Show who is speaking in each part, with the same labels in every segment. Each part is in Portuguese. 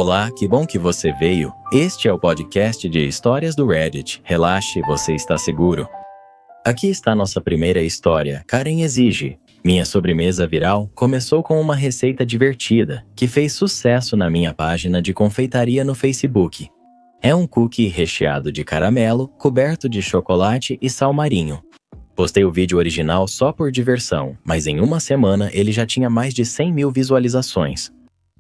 Speaker 1: Olá, que bom que você veio. Este é o podcast de histórias do Reddit. Relaxe, você está seguro. Aqui está nossa primeira história, Karen Exige. Minha sobremesa viral começou com uma receita divertida, que fez sucesso na minha página de confeitaria no Facebook. É um cookie recheado de caramelo, coberto de chocolate e sal marinho. Postei o vídeo original só por diversão, mas em uma semana ele já tinha mais de 100 mil visualizações.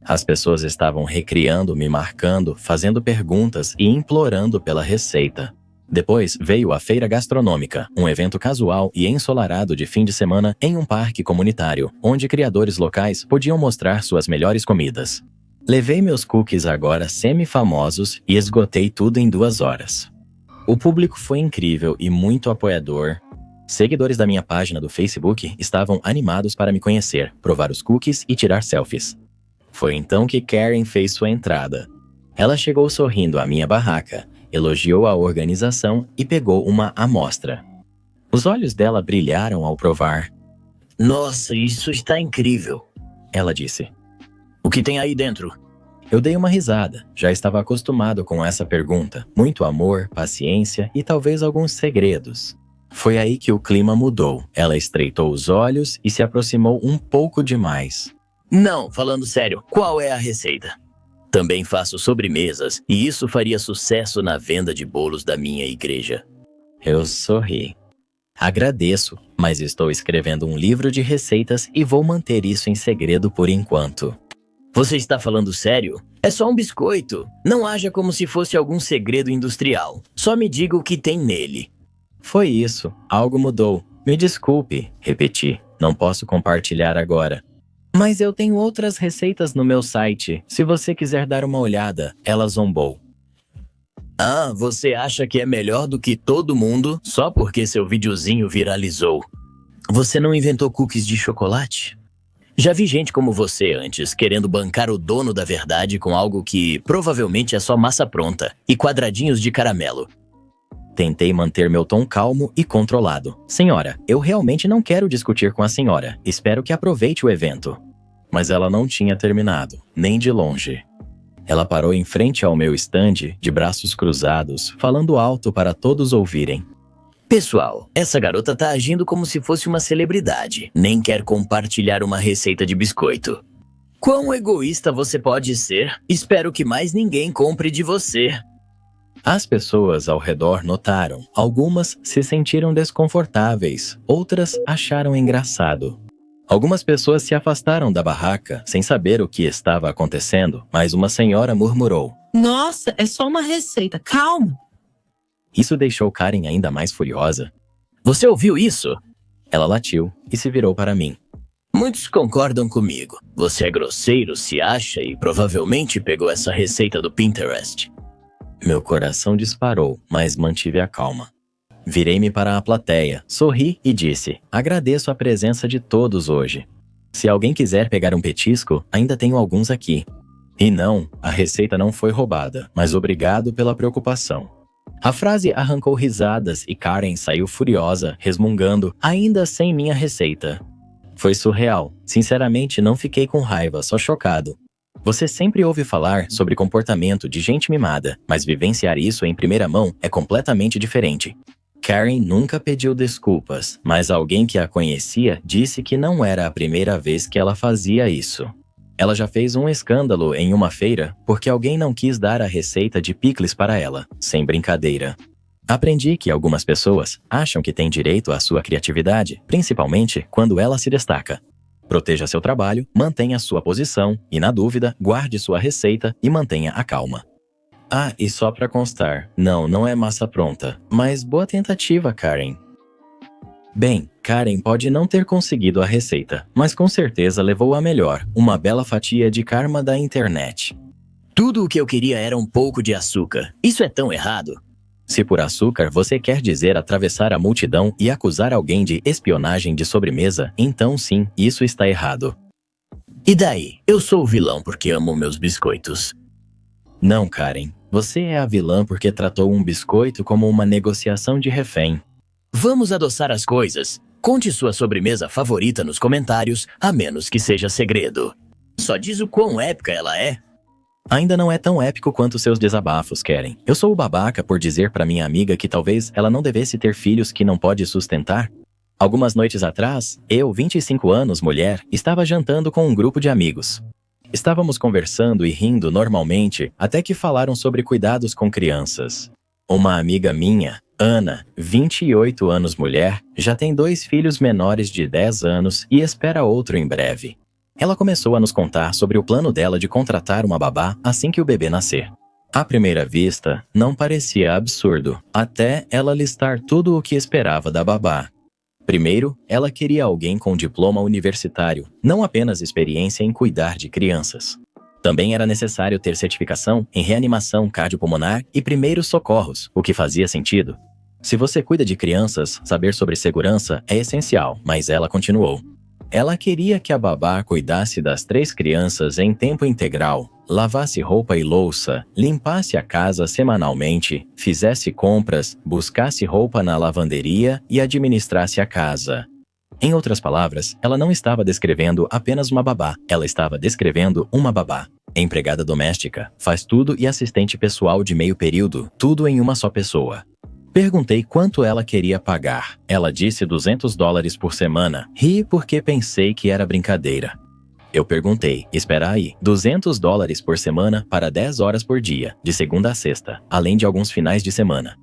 Speaker 1: As pessoas estavam recriando, me marcando, fazendo perguntas e implorando pela receita. Depois veio a Feira Gastronômica, um evento casual e ensolarado de fim de semana em um parque comunitário, onde criadores locais podiam mostrar suas melhores comidas. Levei meus cookies agora semi-famosos e esgotei tudo em 2 horas. O público foi incrível e muito apoiador. Seguidores da minha página do Facebook estavam animados para me conhecer, provar os cookies e tirar selfies. Foi então que Karen fez sua entrada. Ela chegou sorrindo à minha barraca, elogiou a organização e pegou uma amostra. Os olhos dela brilharam ao provar.
Speaker 2: Nossa, isso está incrível,
Speaker 1: ela disse.
Speaker 2: O que tem aí dentro?
Speaker 1: Eu dei uma risada, já estava acostumado com essa pergunta. Muito amor, paciência e talvez alguns segredos. Foi aí que o clima mudou. Ela estreitou os olhos e se aproximou um pouco demais.
Speaker 2: Não, falando sério, qual é a receita? Também faço sobremesas e isso faria sucesso na venda de bolos da minha igreja.
Speaker 1: Eu sorri. Agradeço, mas estou escrevendo um livro de receitas e vou manter isso em segredo por enquanto.
Speaker 2: Você está falando sério? É só um biscoito. Não haja como se fosse algum segredo industrial. Só me diga o que tem nele.
Speaker 1: Foi isso. Algo mudou. Me desculpe, repeti. Não posso compartilhar agora. Mas eu tenho outras receitas no meu site. Se você quiser dar uma olhada, ela zombou.
Speaker 2: Ah, você acha que é melhor do que todo mundo só porque seu videozinho viralizou? Você não inventou cookies de chocolate? Já vi gente como você antes, querendo bancar o dono da verdade com algo que provavelmente é só massa pronta e quadradinhos de caramelo.
Speaker 1: Tentei manter meu tom calmo e controlado. Senhora, eu realmente não quero discutir com a senhora. Espero que aproveite o evento. Mas ela não tinha terminado, nem de longe. Ela parou em frente ao meu estande, de braços cruzados, falando alto para todos ouvirem.
Speaker 2: Pessoal, essa garota tá agindo como se fosse uma celebridade. Nem quer compartilhar uma receita de biscoito. Quão egoísta você pode ser? Espero que mais ninguém compre de você.
Speaker 1: As pessoas ao redor notaram. Algumas se sentiram desconfortáveis, outras acharam engraçado. Algumas pessoas se afastaram da barraca, sem saber o que estava acontecendo, mas uma senhora murmurou.
Speaker 3: Nossa, é só uma receita, calma.
Speaker 1: Isso deixou Karen ainda mais furiosa.
Speaker 2: Você ouviu isso?
Speaker 1: Ela latiu e se virou para mim.
Speaker 2: Muitos concordam comigo. Você é grosseiro, se acha e provavelmente pegou essa receita do Pinterest.
Speaker 1: Meu coração disparou, mas mantive a calma. Virei-me para a plateia, sorri e disse, agradeço a presença de todos hoje. Se alguém quiser pegar um petisco, ainda tenho alguns aqui. E não, a receita não foi roubada, mas obrigado pela preocupação. A frase arrancou risadas e Karen saiu furiosa, resmungando, ainda sem minha receita. Foi surreal. Sinceramente, não fiquei com raiva, só chocado. Você sempre ouve falar sobre comportamento de gente mimada, mas vivenciar isso em primeira mão é completamente diferente. Karen nunca pediu desculpas, mas alguém que a conhecia disse que não era a primeira vez que ela fazia isso. Ela já fez um escândalo em uma feira porque alguém não quis dar a receita de picles para ela, sem brincadeira. Aprendi que algumas pessoas acham que têm direito à sua criatividade, principalmente quando ela se destaca. Proteja seu trabalho, mantenha sua posição e, na dúvida, guarde sua receita e mantenha a calma. Ah, e só para constar, não é massa pronta, mas boa tentativa, Karen. Bem, Karen pode não ter conseguido a receita, mas com certeza levou a melhor, uma bela fatia de karma da internet.
Speaker 2: Tudo o que eu queria era um pouco de açúcar. Isso é tão errado.
Speaker 1: Se por açúcar você quer dizer atravessar a multidão e acusar alguém de espionagem de sobremesa, então sim, isso está errado.
Speaker 2: E daí? Eu sou o vilão porque amo meus biscoitos.
Speaker 1: Não, Karen. Você é a vilã porque tratou um biscoito como uma negociação de refém.
Speaker 2: Vamos adoçar as coisas. Conte sua sobremesa favorita nos comentários, a menos que seja segredo. Só diz o quão épica ela é.
Speaker 1: Ainda não é tão épico quanto seus desabafos querem. Eu sou o babaca por dizer para minha amiga que talvez ela não devesse ter filhos que não pode sustentar? Algumas noites atrás, eu, 25 anos, mulher, estava jantando com um grupo de amigos. Estávamos conversando e rindo normalmente até que falaram sobre cuidados com crianças. Uma amiga minha, Ana, 28 anos, mulher, já tem 2 filhos menores de 10 anos e espera outro em breve. Ela começou a nos contar sobre o plano dela de contratar uma babá assim que o bebê nascer. À primeira vista, não parecia absurdo, até ela listar tudo o que esperava da babá. Primeiro, ela queria alguém com diploma universitário, não apenas experiência em cuidar de crianças. Também era necessário ter certificação em reanimação cardiopulmonar e primeiros socorros, o que fazia sentido. Se você cuida de crianças, saber sobre segurança é essencial, mas ela continuou. Ela queria que a babá cuidasse das 3 crianças em tempo integral, lavasse roupa e louça, limpasse a casa semanalmente, fizesse compras, buscasse roupa na lavanderia e administrasse a casa. Em outras palavras, ela não estava descrevendo apenas uma babá, ela estava descrevendo uma babá. Empregada doméstica, faz tudo e assistente pessoal de meio período, tudo em uma só pessoa. Perguntei quanto ela queria pagar. Ela disse $200 por semana. Ri porque pensei que era brincadeira. Eu perguntei, espera aí, $200 por semana para 10 horas por dia, de segunda a sexta, além de alguns finais de semana.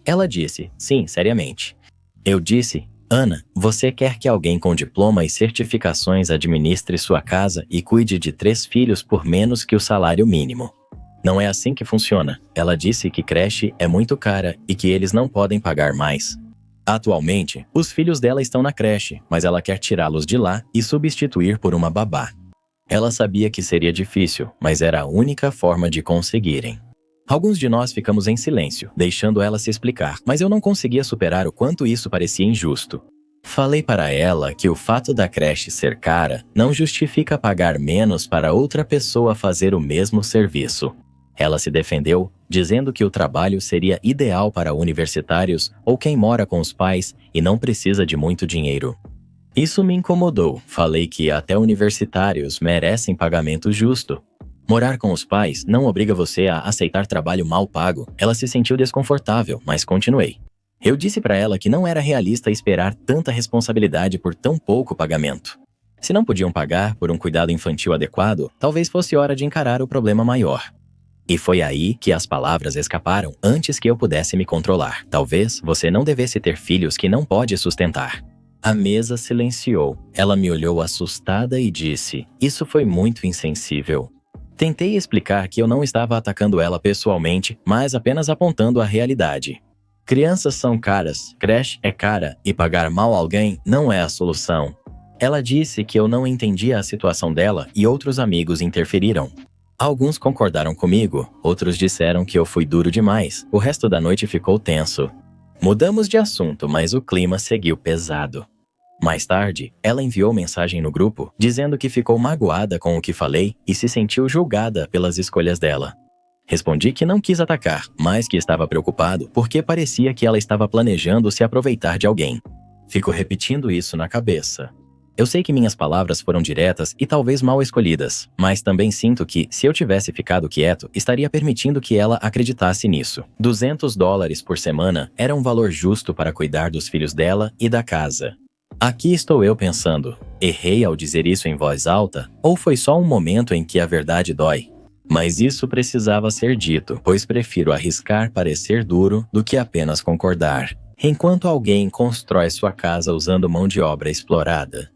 Speaker 1: Ela disse, sim, seriamente. Eu disse, Ana, você quer que alguém com diploma e certificações administre sua casa e cuide de 3 filhos por menos que o salário mínimo? Não é assim que funciona. Ela disse que creche é muito cara e que eles não podem pagar mais. Atualmente, os filhos dela estão na creche, mas ela quer tirá-los de lá e substituir por uma babá. Ela sabia que seria difícil, mas era a única forma de conseguirem. Alguns de nós ficamos em silêncio, deixando ela se explicar, mas eu não conseguia superar o quanto isso parecia injusto. Falei para ela que o fato da creche ser cara não justifica pagar menos para outra pessoa fazer o mesmo serviço. Ela se defendeu, dizendo que o trabalho seria ideal para universitários ou quem mora com os pais e não precisa de muito dinheiro. Isso me incomodou. Falei que até universitários merecem pagamento justo. Morar com os pais não obriga você a aceitar trabalho mal pago. Ela se sentiu desconfortável, mas continuei. Eu disse para ela que não era realista esperar tanta responsabilidade por tão pouco pagamento. Se não podiam pagar por um cuidado infantil adequado, talvez fosse hora de encarar o problema maior. E foi aí que as palavras escaparam antes que eu pudesse me controlar. Talvez você não devesse ter filhos que não pode sustentar. A mesa silenciou. Ela me olhou assustada e disse, isso foi muito insensível. Tentei explicar que eu não estava atacando ela pessoalmente, mas apenas apontando a realidade. Crianças são caras, creche é cara e pagar mal alguém não é a solução. Ela disse que eu não entendia a situação dela e outros amigos interferiram. Alguns concordaram comigo, outros disseram que eu fui duro demais. O resto da noite ficou tenso. Mudamos de assunto, mas o clima seguiu pesado. Mais tarde, ela enviou mensagem no grupo, dizendo que ficou magoada com o que falei e se sentiu julgada pelas escolhas dela. Respondi que não quis atacar, mas que estava preocupado porque parecia que ela estava planejando se aproveitar de alguém. Fico repetindo isso na cabeça. Eu sei que minhas palavras foram diretas e talvez mal escolhidas, mas também sinto que, se eu tivesse ficado quieto, estaria permitindo que ela acreditasse nisso. $200 por semana era um valor justo para cuidar dos filhos dela e da casa. Aqui estou eu pensando, errei ao dizer isso em voz alta, ou foi só um momento em que a verdade dói? Mas isso precisava ser dito, pois prefiro arriscar parecer duro do que apenas concordar. Enquanto alguém constrói sua casa usando mão de obra explorada.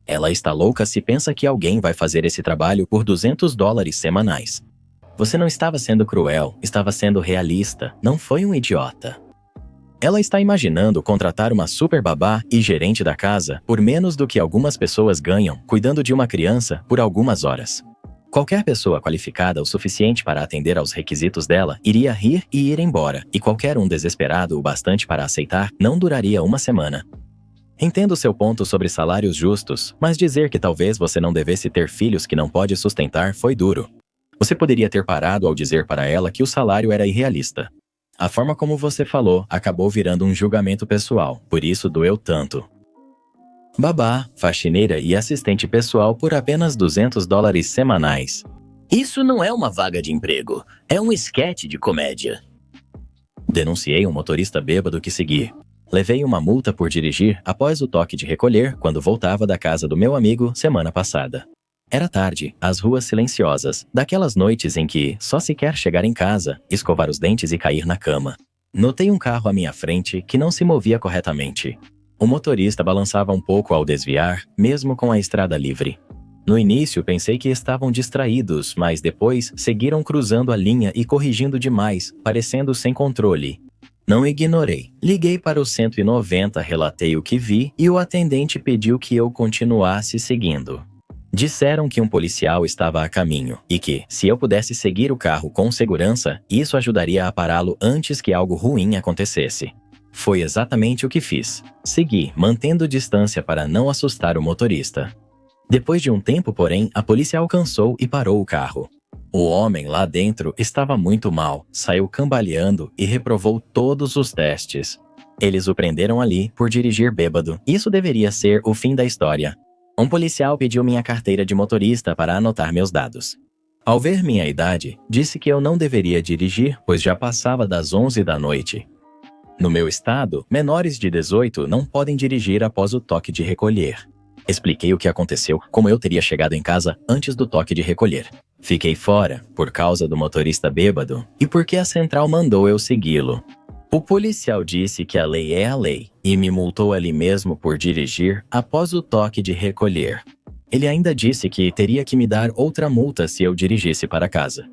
Speaker 1: Ela está louca se pensa que alguém vai fazer esse trabalho por $200 semanais. Você não estava sendo cruel, estava sendo realista, não foi um idiota. Ela está imaginando contratar uma super babá e gerente da casa por menos do que algumas pessoas ganham cuidando de uma criança por algumas horas. Qualquer pessoa qualificada o suficiente para atender aos requisitos dela iria rir e ir embora, e qualquer um desesperado o bastante para aceitar não duraria uma semana. Entendo seu ponto sobre salários justos, mas dizer que talvez você não devesse ter filhos que não pode sustentar foi duro. Você poderia ter parado ao dizer para ela que o salário era irrealista. A forma como você falou acabou virando um julgamento pessoal, por isso doeu tanto. Babá, faxineira e assistente pessoal por apenas $200 semanais.
Speaker 2: Isso não é uma vaga de emprego, é um esquete de comédia.
Speaker 1: Denunciei um motorista bêbado que segui. Levei uma multa por dirigir após o toque de recolher quando voltava da casa do meu amigo semana passada. Era tarde, as ruas silenciosas, daquelas noites em que só se quer chegar em casa, escovar os dentes e cair na cama. Notei um carro à minha frente que não se movia corretamente. O motorista balançava um pouco ao desviar, mesmo com a estrada livre. No início pensei que estavam distraídos, mas depois seguiram cruzando a linha e corrigindo demais, parecendo sem controle. Não ignorei. Liguei para o 190, relatei o que vi e o atendente pediu que eu continuasse seguindo. Disseram que um policial estava a caminho e que, se eu pudesse seguir o carro com segurança, isso ajudaria a pará-lo antes que algo ruim acontecesse. Foi exatamente o que fiz. Segui, mantendo distância para não assustar o motorista. Depois de um tempo, porém, a polícia alcançou e parou o carro. O homem lá dentro estava muito mal, saiu cambaleando e reprovou todos os testes. Eles o prenderam ali por dirigir bêbado. Isso deveria ser o fim da história. Um policial pediu minha carteira de motorista para anotar meus dados. Ao ver minha idade, disse que eu não deveria dirigir, pois já passava das 11 da noite. No meu estado, menores de 18 não podem dirigir após o toque de recolher. Expliquei o que aconteceu, como eu teria chegado em casa antes do toque de recolher. Fiquei fora por causa do motorista bêbado e porque a central mandou eu segui-lo. O policial disse que a lei é a lei e me multou ali mesmo por dirigir após o toque de recolher. Ele ainda disse que teria que me dar outra multa se eu dirigisse para casa.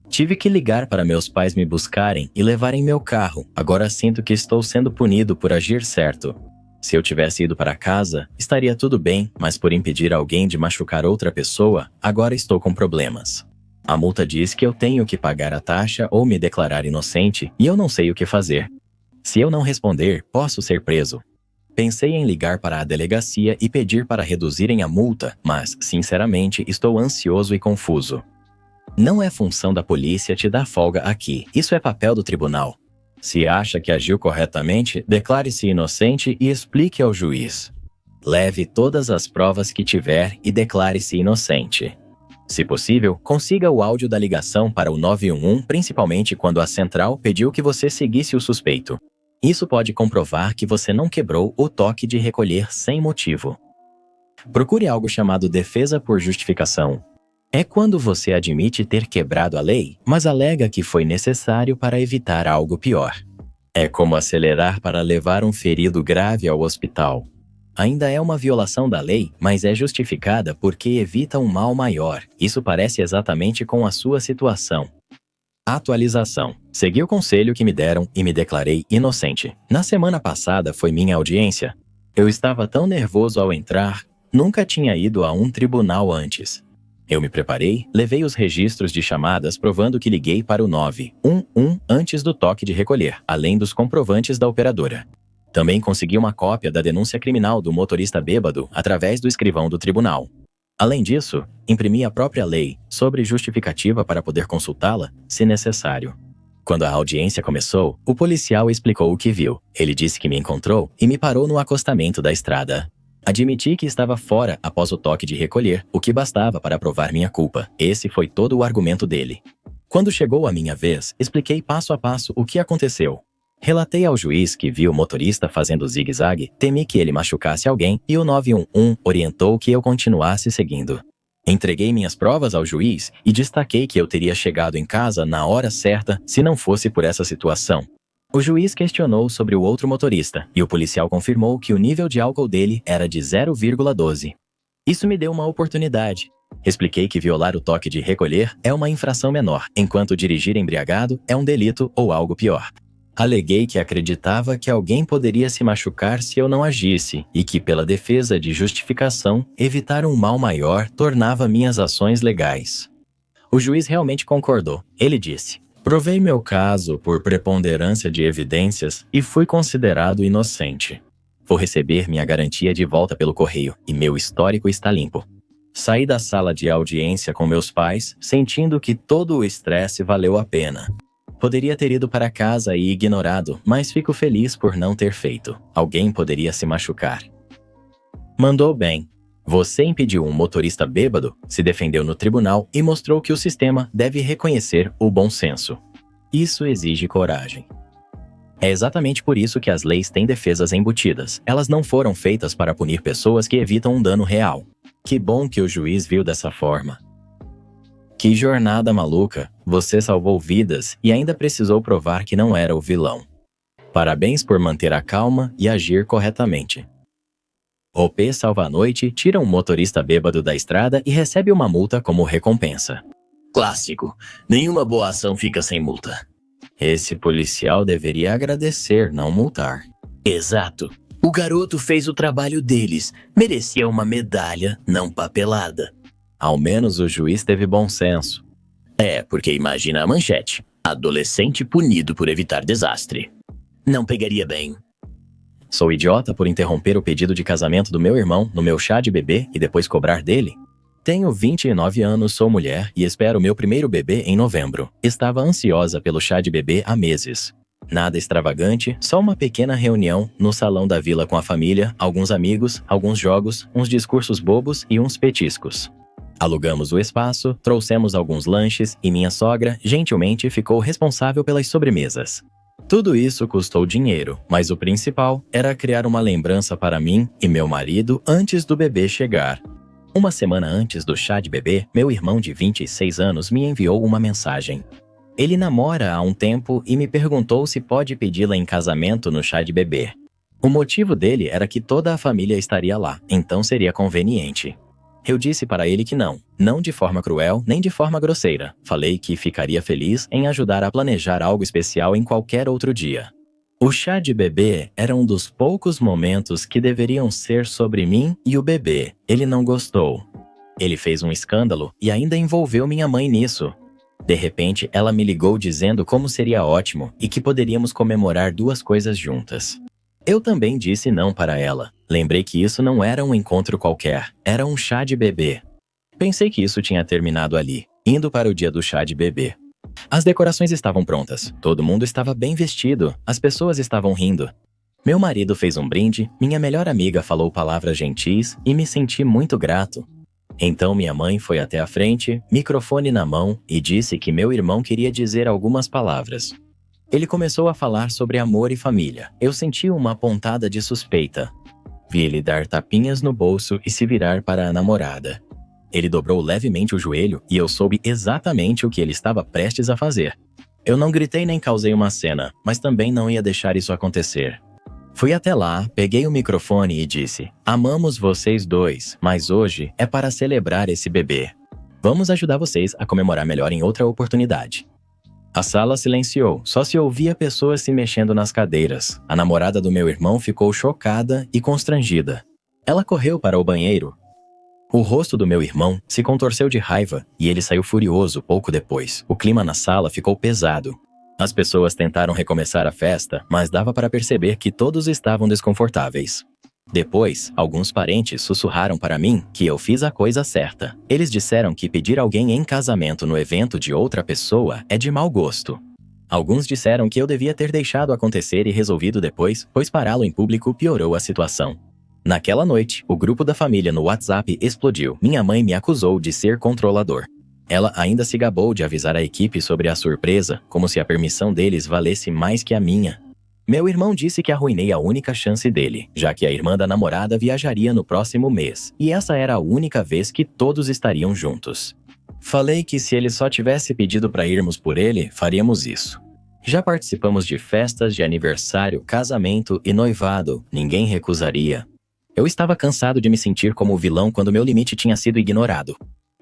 Speaker 1: Tive que ligar para meus pais me buscarem e levarem meu carro. Agora sinto que estou sendo punido por agir certo. Se eu tivesse ido para casa, estaria tudo bem, mas por impedir alguém de machucar outra pessoa, agora estou com problemas. A multa diz que eu tenho que pagar a taxa ou me declarar inocente e eu não sei o que fazer. Se eu não responder, posso ser preso. Pensei em ligar para a delegacia e pedir para reduzirem a multa, mas, sinceramente, estou ansioso e confuso. Não é função da polícia te dar folga aqui, isso é papel do tribunal. Se acha que agiu corretamente, declare-se inocente e explique ao juiz. Leve todas as provas que tiver e declare-se inocente. Se possível, consiga o áudio da ligação para o 911, principalmente quando a central pediu que você seguisse o suspeito. Isso pode comprovar que você não quebrou o toque de recolher sem motivo. Procure algo chamado defesa por justificação. É quando você admite ter quebrado a lei, mas alega que foi necessário para evitar algo pior. É como acelerar para levar um ferido grave ao hospital. Ainda é uma violação da lei, mas é justificada porque evita um mal maior. Isso parece exatamente com a sua situação. Atualização. Segui o conselho que me deram e me declarei inocente. Na semana passada foi minha audiência. Eu estava tão nervoso ao entrar, nunca tinha ido a um tribunal antes. Eu me preparei, levei os registros de chamadas provando que liguei para o 911 antes do toque de recolher, além dos comprovantes da operadora. Também consegui uma cópia da denúncia criminal do motorista bêbado através do escrivão do tribunal. Além disso, imprimi a própria lei sobre justificativa para poder consultá-la, se necessário. Quando a audiência começou, o policial explicou o que viu. Ele disse que me encontrou e me parou no acostamento da estrada. Admiti que estava fora após o toque de recolher, o que bastava para provar minha culpa. Esse foi todo o argumento dele. Quando chegou a minha vez, expliquei passo a passo o que aconteceu. Relatei ao juiz que vi o motorista fazendo zigue-zague, temi que ele machucasse alguém e o 911 orientou que eu continuasse seguindo. Entreguei minhas provas ao juiz e destaquei que eu teria chegado em casa na hora certa se não fosse por essa situação. O juiz questionou sobre o outro motorista e o policial confirmou que o nível de álcool dele era de 0,12. Isso me deu uma oportunidade. Expliquei que violar o toque de recolher é uma infração menor, enquanto dirigir embriagado é um delito ou algo pior. Aleguei que acreditava que alguém poderia se machucar se eu não agisse e que, pela defesa de justificação, evitar um mal maior tornava minhas ações legais. O juiz realmente concordou. Ele disse: "Provei meu caso por preponderância de evidências e fui considerado inocente. Vou receber minha garantia de volta pelo correio e meu histórico está limpo." Saí da sala de audiência com meus pais, sentindo que todo o estresse valeu a pena. Poderia ter ido para casa e ignorado, mas fico feliz por não ter feito. Alguém poderia se machucar. Mandou bem. Você impediu um motorista bêbado, se defendeu no tribunal e mostrou que o sistema deve reconhecer o bom senso. Isso exige coragem. É exatamente por isso que as leis têm defesas embutidas. Elas não foram feitas para punir pessoas que evitam um dano real. Que bom que o juiz viu dessa forma. Que jornada maluca! Você salvou vidas e ainda precisou provar que não era o vilão. Parabéns por manter a calma e agir corretamente. OP salva a noite, tira um motorista bêbado da estrada e recebe uma multa como recompensa.
Speaker 2: Clássico. Nenhuma boa ação fica sem multa.
Speaker 1: Esse policial deveria agradecer, não multar.
Speaker 2: Exato. O garoto fez o trabalho deles. Merecia uma medalha, não papelada.
Speaker 1: Ao menos o juiz teve bom senso.
Speaker 2: É, porque imagina a manchete. Adolescente punido por evitar desastre. Não pegaria bem.
Speaker 1: Sou idiota por interromper o pedido de casamento do meu irmão no meu chá de bebê e depois cobrar dele? Tenho 29 anos, sou mulher e espero meu primeiro bebê em novembro. Estava ansiosa pelo chá de bebê há meses. Nada extravagante, só uma pequena reunião no salão da vila com a família, alguns amigos, alguns jogos, uns discursos bobos e uns petiscos. Alugamos o espaço, trouxemos alguns lanches e minha sogra, gentilmente, ficou responsável pelas sobremesas. Tudo isso custou dinheiro, mas o principal era criar uma lembrança para mim e meu marido antes do bebê chegar. Uma semana antes do chá de bebê, meu irmão de 26 anos me enviou uma mensagem. Ele namora há um tempo e me perguntou se pode pedi-la em casamento no chá de bebê. O motivo dele era que toda a família estaria lá, então seria conveniente. Eu disse para ele que não de forma cruel nem de forma grosseira. Falei que ficaria feliz em ajudar a planejar algo especial em qualquer outro dia. O chá de bebê era um dos poucos momentos que deveriam ser sobre mim e o bebê. Ele não gostou. Ele fez um escândalo e ainda envolveu minha mãe nisso. De repente, ela me ligou dizendo como seria ótimo e que poderíamos comemorar duas coisas juntas. Eu também disse não para ela. Lembrei que isso não era um encontro qualquer, era um chá de bebê. Pensei que isso tinha terminado ali, indo para o dia do chá de bebê. As decorações estavam prontas, todo mundo estava bem vestido, as pessoas estavam rindo. Meu marido fez um brinde, minha melhor amiga falou palavras gentis e me senti muito grato. Então minha mãe foi até a frente, microfone na mão, e disse que meu irmão queria dizer algumas palavras. Ele começou a falar sobre amor e família. Eu senti uma pontada de suspeita. Vi ele dar tapinhas no bolso e se virar para a namorada. Ele dobrou levemente o joelho e eu soube exatamente o que ele estava prestes a fazer. Eu não gritei nem causei uma cena, mas também não ia deixar isso acontecer. Fui até lá, peguei o microfone e disse: "Amamos vocês dois, mas hoje é para celebrar esse bebê. Vamos ajudar vocês a comemorar melhor em outra oportunidade." A sala silenciou, só se ouvia pessoas se mexendo nas cadeiras. A namorada do meu irmão ficou chocada e constrangida. Ela correu para o banheiro. O rosto do meu irmão se contorceu de raiva e ele saiu furioso pouco depois. O clima na sala ficou pesado. As pessoas tentaram recomeçar a festa, mas dava para perceber que todos estavam desconfortáveis. Depois, alguns parentes sussurraram para mim que eu fiz a coisa certa. Eles disseram que pedir alguém em casamento no evento de outra pessoa é de mau gosto. Alguns disseram que eu devia ter deixado acontecer e resolvido depois, pois pará-lo em público piorou a situação. Naquela noite, o grupo da família no WhatsApp explodiu. Minha mãe me acusou de ser controlador. Ela ainda se gabou de avisar a equipe sobre a surpresa, como se a permissão deles valesse mais que a minha. Meu irmão disse que arruinei a única chance dele, já que a irmã da namorada viajaria no próximo mês, e essa era a única vez que todos estariam juntos. Falei que se ele só tivesse pedido para irmos por ele, faríamos isso. Já participamos de festas de aniversário, casamento e noivado, ninguém recusaria. Eu estava cansado de me sentir como o vilão quando meu limite tinha sido ignorado.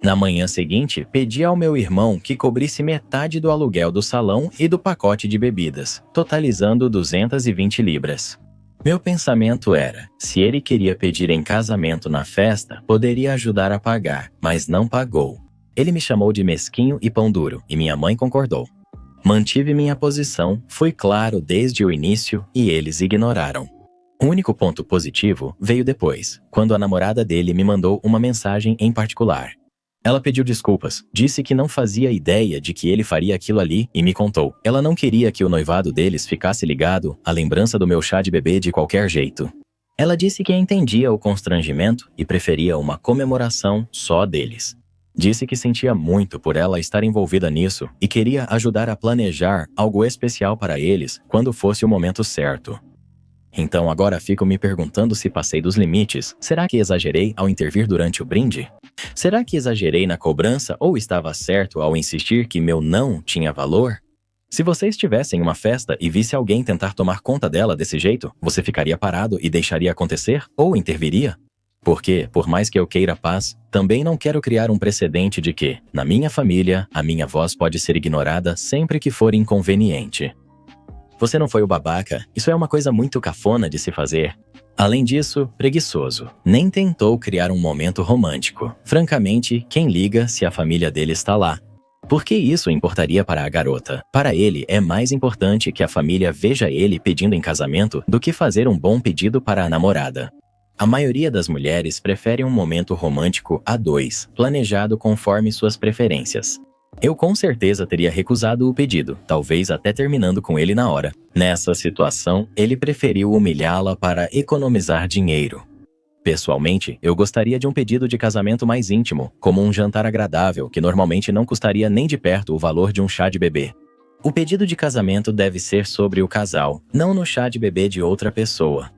Speaker 1: Na manhã seguinte, pedi ao meu irmão que cobrisse metade do aluguel do salão e do pacote de bebidas, totalizando 220 libras. Meu pensamento era, se ele queria pedir em casamento na festa, poderia ajudar a pagar, mas não pagou. Ele me chamou de mesquinho e pão duro, e minha mãe concordou. Mantive minha posição, fui claro desde o início e eles ignoraram. O único ponto positivo veio depois, quando a namorada dele me mandou uma mensagem em particular. Ela pediu desculpas, disse que não fazia ideia de que ele faria aquilo ali e me contou. Ela não queria que o noivado deles ficasse ligado à lembrança do meu chá de bebê de qualquer jeito. Ela disse que entendia o constrangimento e preferia uma comemoração só deles. Disse que sentia muito por ela estar envolvida nisso e queria ajudar a planejar algo especial para eles quando fosse o momento certo. Então agora fico me perguntando se passei dos limites. Será que exagerei ao intervir durante o brinde? Será que exagerei na cobrança ou estava certo ao insistir que meu não tinha valor? Se você estivesse em uma festa e visse alguém tentar tomar conta dela desse jeito, você ficaria parado e deixaria acontecer ou interviria? Porque, por mais que eu queira paz, também não quero criar um precedente de que, na minha família, a minha voz pode ser ignorada sempre que for inconveniente. Você não foi o babaca, isso é uma coisa muito cafona de se fazer. Além disso, preguiçoso. Nem tentou criar um momento romântico. Francamente, quem liga se a família dele está lá? Por que isso importaria para a garota? Para ele, é mais importante que a família veja ele pedindo em casamento do que fazer um bom pedido para a namorada. A maioria das mulheres prefere um momento romântico a dois, planejado conforme suas preferências. Eu com certeza teria recusado o pedido, talvez até terminando com ele na hora. Nessa situação, ele preferiu humilhá-la para economizar dinheiro. Pessoalmente, eu gostaria de um pedido de casamento mais íntimo, como um jantar agradável, que normalmente não custaria nem de perto o valor de um chá de bebê. O pedido de casamento deve ser sobre o casal, não no chá de bebê de outra pessoa.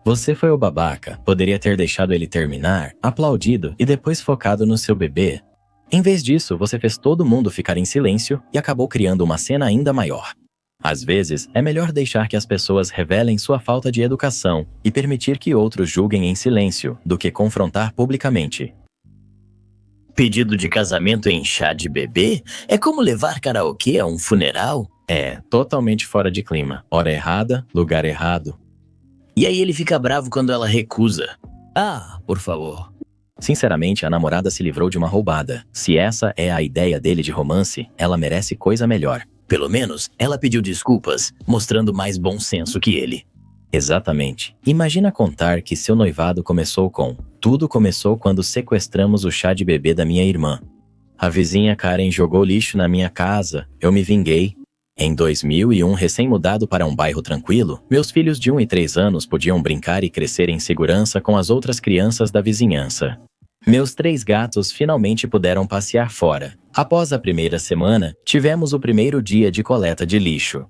Speaker 1: Você foi o babaca, poderia ter deixado ele terminar, aplaudido e depois focado no seu bebê. Em vez disso, você fez todo mundo ficar em silêncio e acabou criando uma cena ainda maior. Às vezes, é melhor deixar que as pessoas revelem sua falta de educação e permitir que outros julguem em silêncio do que confrontar publicamente.
Speaker 2: Pedido de casamento em chá de bebê é como levar karaokê a um funeral?
Speaker 1: É, totalmente fora de clima. Hora errada, lugar errado.
Speaker 2: E aí ele fica bravo quando ela recusa. Ah, por favor.
Speaker 1: Sinceramente, a namorada se livrou de uma roubada. Se essa é a ideia dele de romance, ela merece coisa melhor.
Speaker 2: Pelo menos, ela pediu desculpas, mostrando mais bom senso que ele.
Speaker 1: Exatamente. Imagina contar que seu noivado começou com: tudo começou quando sequestramos o chá de bebê da minha irmã. A vizinha Karen jogou lixo na minha casa, eu me vinguei. Em 2001, recém-mudado para um bairro tranquilo, meus filhos de 1 e 3 anos podiam brincar e crescer em segurança com as outras crianças da vizinhança. Meus 3 gatos finalmente puderam passear fora. Após a primeira semana, tivemos o primeiro dia de coleta de lixo.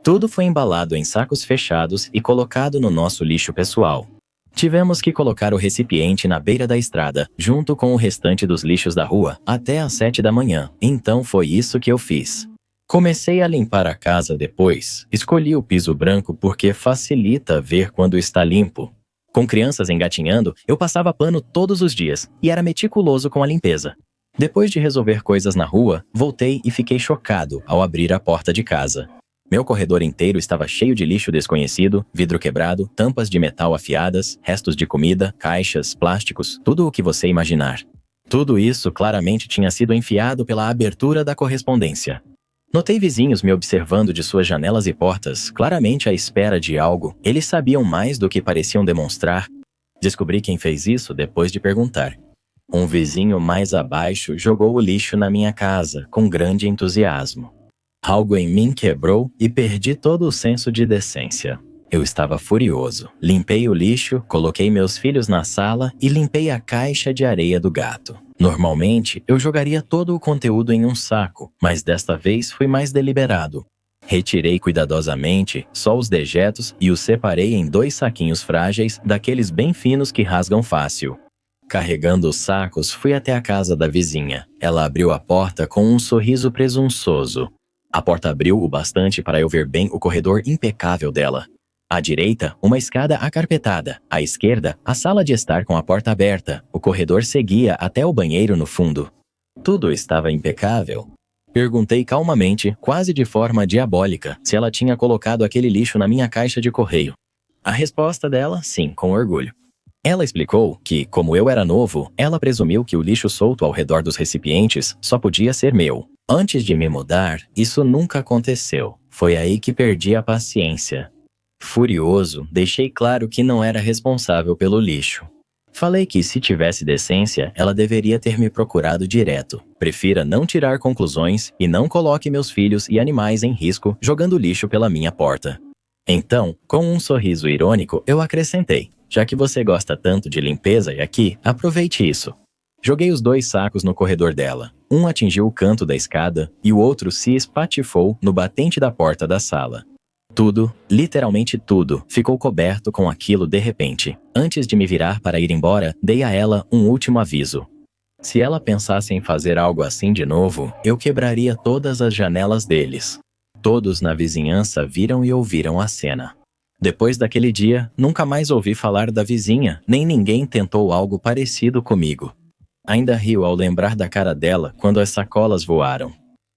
Speaker 1: Tudo foi embalado em sacos fechados e colocado no nosso lixo pessoal. Tivemos que colocar o recipiente na beira da estrada, junto com o restante dos lixos da rua, até às 7 da manhã. Então foi isso que eu fiz. Comecei a limpar a casa depois. Escolhi o piso branco porque facilita ver quando está limpo. Com crianças engatinhando, eu passava pano todos os dias e era meticuloso com a limpeza. Depois de resolver coisas na rua, voltei e fiquei chocado ao abrir a porta de casa. Meu corredor inteiro estava cheio de lixo desconhecido, vidro quebrado, tampas de metal afiadas, restos de comida, caixas, plásticos, tudo o que você imaginar. Tudo isso claramente tinha sido enfiado pela abertura da correspondência. Notei vizinhos me observando de suas janelas e portas, claramente à espera de algo. Eles sabiam mais do que pareciam demonstrar. Descobri quem fez isso depois de perguntar. Um vizinho mais abaixo jogou o lixo na minha casa, com grande entusiasmo. Algo em mim quebrou e perdi todo o senso de decência. Eu estava furioso. Limpei o lixo, coloquei meus filhos na sala e limpei a caixa de areia do gato. Normalmente, eu jogaria todo o conteúdo em um saco, mas desta vez fui mais deliberado. Retirei cuidadosamente só os dejetos e os separei em 2 saquinhos frágeis, daqueles bem finos que rasgam fácil. Carregando os sacos, fui até a casa da vizinha. Ela abriu a porta com um sorriso presunçoso. A porta abriu o bastante para eu ver bem o corredor impecável dela. À direita, uma escada acarpetada. À esquerda, a sala de estar com a porta aberta. O corredor seguia até o banheiro no fundo. Tudo estava impecável. Perguntei calmamente, quase de forma diabólica, se ela tinha colocado aquele lixo na minha caixa de correio. A resposta dela, sim, com orgulho. Ela explicou que, como eu era novo, ela presumiu que o lixo solto ao redor dos recipientes só podia ser meu. Antes de me mudar, isso nunca aconteceu. Foi aí que perdi a paciência. Furioso, deixei claro que não era responsável pelo lixo. Falei que, se tivesse decência, ela deveria ter me procurado direto. Prefira não tirar conclusões e não coloque meus filhos e animais em risco jogando lixo pela minha porta. Então, com um sorriso irônico, eu acrescentei: já que você gosta tanto de limpeza e aqui, aproveite isso. Joguei os 2 sacos no corredor dela. Um atingiu o canto da escada e o outro se espatifou no batente da porta da sala. Tudo, literalmente tudo, ficou coberto com aquilo de repente. Antes de me virar para ir embora, dei a ela um último aviso. Se ela pensasse em fazer algo assim de novo, eu quebraria todas as janelas deles. Todos na vizinhança viram e ouviram a cena. Depois daquele dia, nunca mais ouvi falar da vizinha, nem ninguém tentou algo parecido comigo. Ainda rio ao lembrar da cara dela quando as sacolas voaram.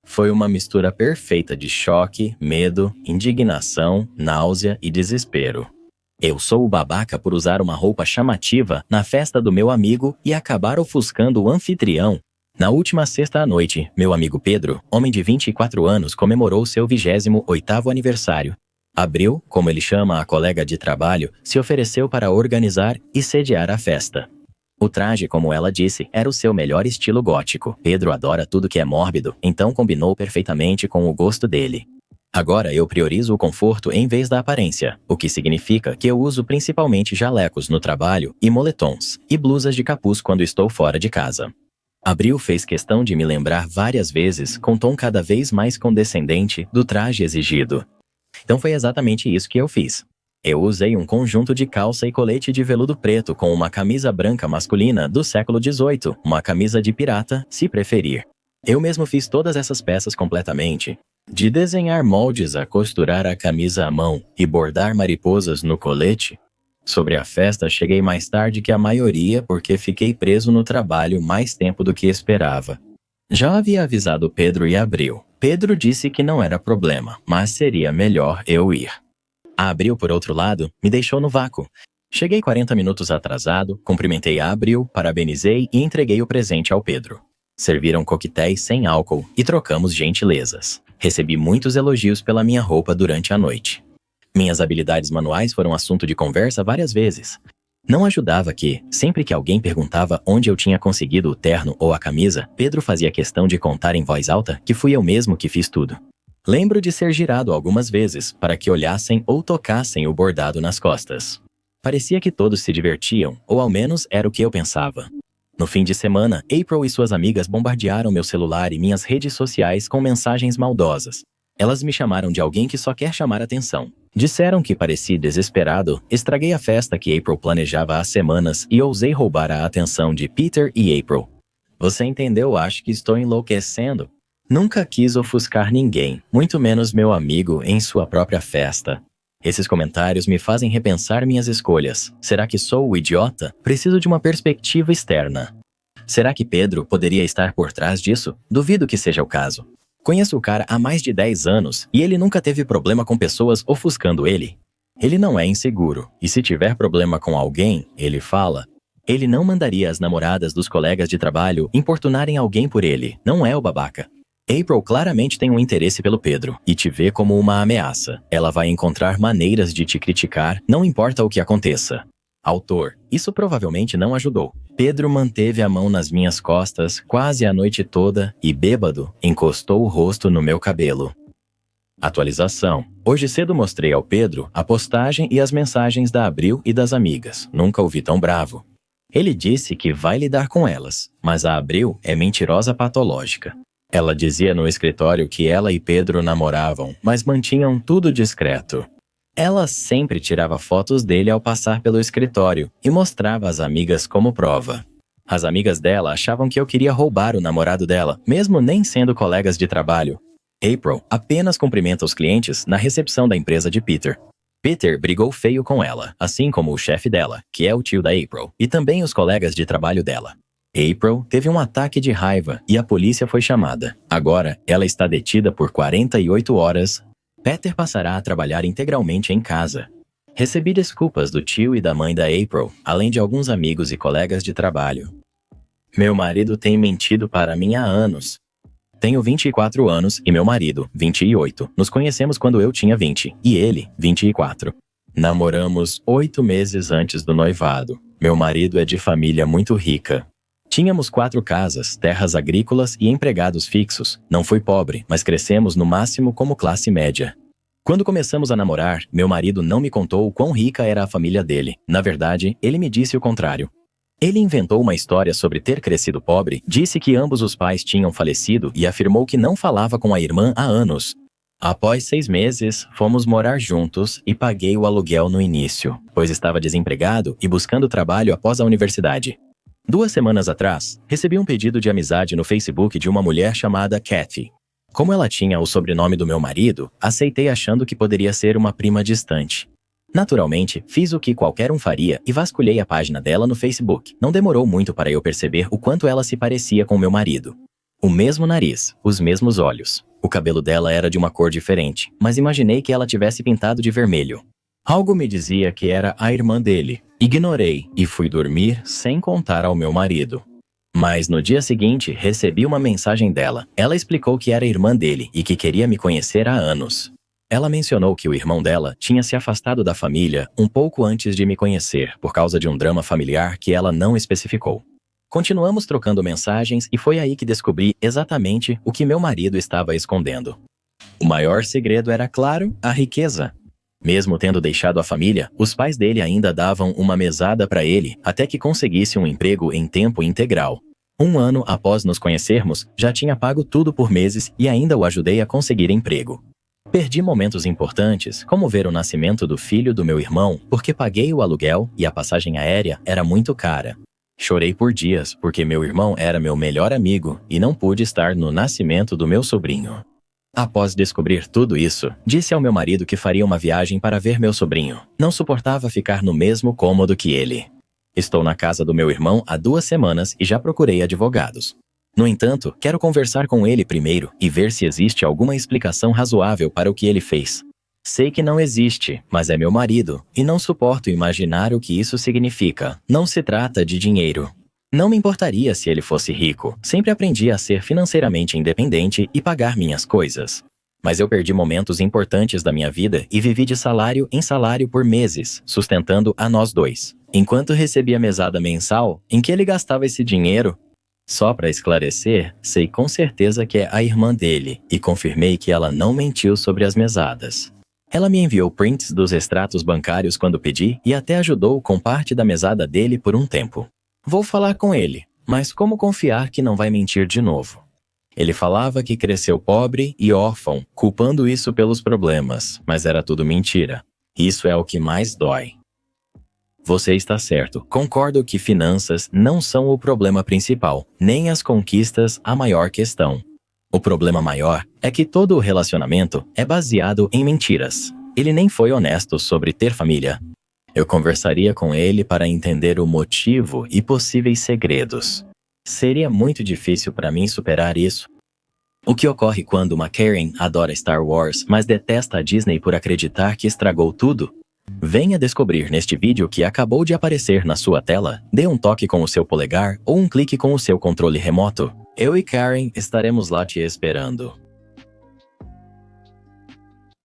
Speaker 1: Foi uma mistura perfeita de choque, medo, indignação, náusea e desespero. Eu sou o babaca por usar uma roupa chamativa na festa do meu amigo e acabar ofuscando o anfitrião. Na última sexta à noite, meu amigo Pedro, homem de 24 anos, comemorou seu 28º aniversário. Abril, como ele chama a colega de trabalho, se ofereceu para organizar e sediar a festa. O traje, como ela disse, era o seu melhor estilo gótico. Pedro adora tudo que é mórbido, então combinou perfeitamente com o gosto dele. Agora eu priorizo o conforto em vez da aparência, o que significa que eu uso principalmente jalecos no trabalho e moletons, e blusas de capuz quando estou fora de casa. Abril fez questão de me lembrar várias vezes, com tom cada vez mais condescendente, do traje exigido. Então foi exatamente isso que eu fiz. Eu usei um conjunto de calça e colete de veludo preto com uma camisa branca masculina do século XVIII, uma camisa de pirata, se preferir. Eu mesmo fiz todas essas peças completamente. De desenhar moldes a costurar a camisa à mão e bordar mariposas no colete. Sobre a festa, cheguei mais tarde que a maioria porque fiquei preso no trabalho mais tempo do que esperava. Já havia avisado Pedro e Abril. Pedro disse que não era problema, mas seria melhor eu ir. A Abril, por outro lado, me deixou no vácuo. Cheguei 40 minutos atrasado, cumprimentei a Abril, parabenizei e entreguei o presente ao Pedro. Serviram coquetéis sem álcool e trocamos gentilezas. Recebi muitos elogios pela minha roupa durante a noite. Minhas habilidades manuais foram assunto de conversa várias vezes. Não ajudava que, sempre que alguém perguntava onde eu tinha conseguido o terno ou a camisa, Pedro fazia questão de contar em voz alta que fui eu mesmo que fiz tudo. Lembro de ser girado algumas vezes para que olhassem ou tocassem o bordado nas costas. Parecia que todos se divertiam, ou ao menos era o que eu pensava. No fim de semana, April e suas amigas bombardearam meu celular e minhas redes sociais com mensagens maldosas. Elas me chamaram de alguém que só quer chamar atenção. Disseram que pareci desesperado, estraguei a festa que April planejava há semanas e ousei roubar a atenção de Peter e April. Você entendeu? Acho que estou enlouquecendo. Nunca quis ofuscar ninguém, muito menos meu amigo, em sua própria festa. Esses comentários me fazem repensar minhas escolhas. Será que sou o idiota? Preciso de uma perspectiva externa. Será que Pedro poderia estar por trás disso? Duvido que seja o caso. Conheço o cara há mais de 10 anos e ele nunca teve problema com pessoas ofuscando ele. Ele não é inseguro, e se tiver problema com alguém, ele fala. Ele não mandaria as namoradas dos colegas de trabalho importunarem alguém por ele, não é o babaca. April claramente tem um interesse pelo Pedro e te vê como uma ameaça. Ela vai encontrar maneiras de te criticar, não importa o que aconteça. Autor, isso provavelmente não ajudou. Pedro manteve a mão nas minhas costas quase a noite toda e, bêbado, encostou o rosto no meu cabelo. Atualização. Hoje cedo mostrei ao Pedro a postagem e as mensagens da Abril e das amigas. Nunca o vi tão bravo. Ele disse que vai lidar com elas, mas a Abril é mentirosa patológica. Ela dizia no escritório que ela e Pedro namoravam, mas mantinham tudo discreto. Ela sempre tirava fotos dele ao passar pelo escritório e mostrava às amigas como prova. As amigas dela achavam que eu queria roubar o namorado dela, mesmo nem sendo colegas de trabalho. April apenas cumprimenta os clientes na recepção da empresa de Peter. Peter brigou feio com ela, assim como o chefe dela, que é o tio da April, e também os colegas de trabalho dela. April teve um ataque de raiva e a polícia foi chamada. Agora, ela está detida por 48 horas. Peter passará a trabalhar integralmente em casa. Recebi desculpas do tio e da mãe da April, além de alguns amigos e colegas de trabalho. Meu marido tem mentido para mim há anos. Tenho 24 anos e meu marido, 28. Nos conhecemos quando eu tinha 20 e ele, 24. Namoramos 8 meses antes do noivado. Meu marido é de família muito rica. Tínhamos 4 casas, terras agrícolas e empregados fixos. Não fui pobre, mas crescemos no máximo como classe média. Quando começamos a namorar, meu marido não me contou o quão rica era a família dele. Na verdade, ele me disse o contrário. Ele inventou uma história sobre ter crescido pobre, disse que ambos os pais tinham falecido e afirmou que não falava com a irmã há anos. Após 6 meses, fomos morar juntos e paguei o aluguel no início, pois estava desempregado e buscando trabalho após a universidade. 2 semanas atrás, recebi um pedido de amizade no Facebook de uma mulher chamada Kathy. Como ela tinha o sobrenome do meu marido, aceitei achando que poderia ser uma prima distante. Naturalmente, fiz o que qualquer um faria e vasculhei a página dela no Facebook. Não demorou muito para eu perceber o quanto ela se parecia com meu marido. O mesmo nariz, os mesmos olhos. O cabelo dela era de uma cor diferente, mas imaginei que ela tivesse pintado de vermelho. Algo me dizia que era a irmã dele. Ignorei e fui dormir sem contar ao meu marido. Mas no dia seguinte, recebi uma mensagem dela. Ela explicou que era irmã dele e que queria me conhecer há anos. Ela mencionou que o irmão dela tinha se afastado da família um pouco antes de me conhecer, por causa de um drama familiar que ela não especificou. Continuamos trocando mensagens e foi aí que descobri exatamente o que meu marido estava escondendo. O maior segredo era, claro, a riqueza. Mesmo tendo deixado a família, os pais dele ainda davam uma mesada para ele até que conseguisse um emprego em tempo integral. 1 ano após nos conhecermos, já tinha pago tudo por meses e ainda o ajudei a conseguir emprego. Perdi momentos importantes, como ver o nascimento do filho do meu irmão, porque paguei o aluguel e a passagem aérea era muito cara. Chorei por dias, porque meu irmão era meu melhor amigo e não pude estar no nascimento do meu sobrinho. Após descobrir tudo isso, disse ao meu marido que faria uma viagem para ver meu sobrinho. Não suportava ficar no mesmo cômodo que ele. Estou na casa do meu irmão há 2 semanas e já procurei advogados. No entanto, quero conversar com ele primeiro e ver se existe alguma explicação razoável para o que ele fez. Sei que não existe, mas é meu marido, e não suporto imaginar o que isso significa. Não se trata de dinheiro. Não me importaria se ele fosse rico. Sempre aprendi a ser financeiramente independente e pagar minhas coisas. Mas eu perdi momentos importantes da minha vida e vivi de salário em salário por meses, sustentando a nós dois. Enquanto recebia mesada mensal, em que ele gastava esse dinheiro? Só para esclarecer, sei com certeza que é a irmã dele e confirmei que ela não mentiu sobre as mesadas. Ela me enviou prints dos extratos bancários quando pedi e até ajudou com parte da mesada dele por um tempo. Vou falar com ele, mas como confiar que não vai mentir de novo? Ele falava que cresceu pobre e órfão, culpando isso pelos problemas, mas era tudo mentira. Isso é o que mais dói. Você está certo. Concordo que finanças não são o problema principal, nem as conquistas a maior questão. O problema maior é que todo o relacionamento é baseado em mentiras. Ele nem foi honesto sobre ter família. Eu conversaria com ele para entender o motivo e possíveis segredos. Seria muito difícil para mim superar isso. O que ocorre quando uma Karen adora Star Wars, mas detesta a Disney por acreditar que estragou tudo? Venha descobrir neste vídeo que acabou de aparecer na sua tela. Dê um toque com o seu polegar ou um clique com o seu controle remoto. Eu e Karen estaremos lá te esperando.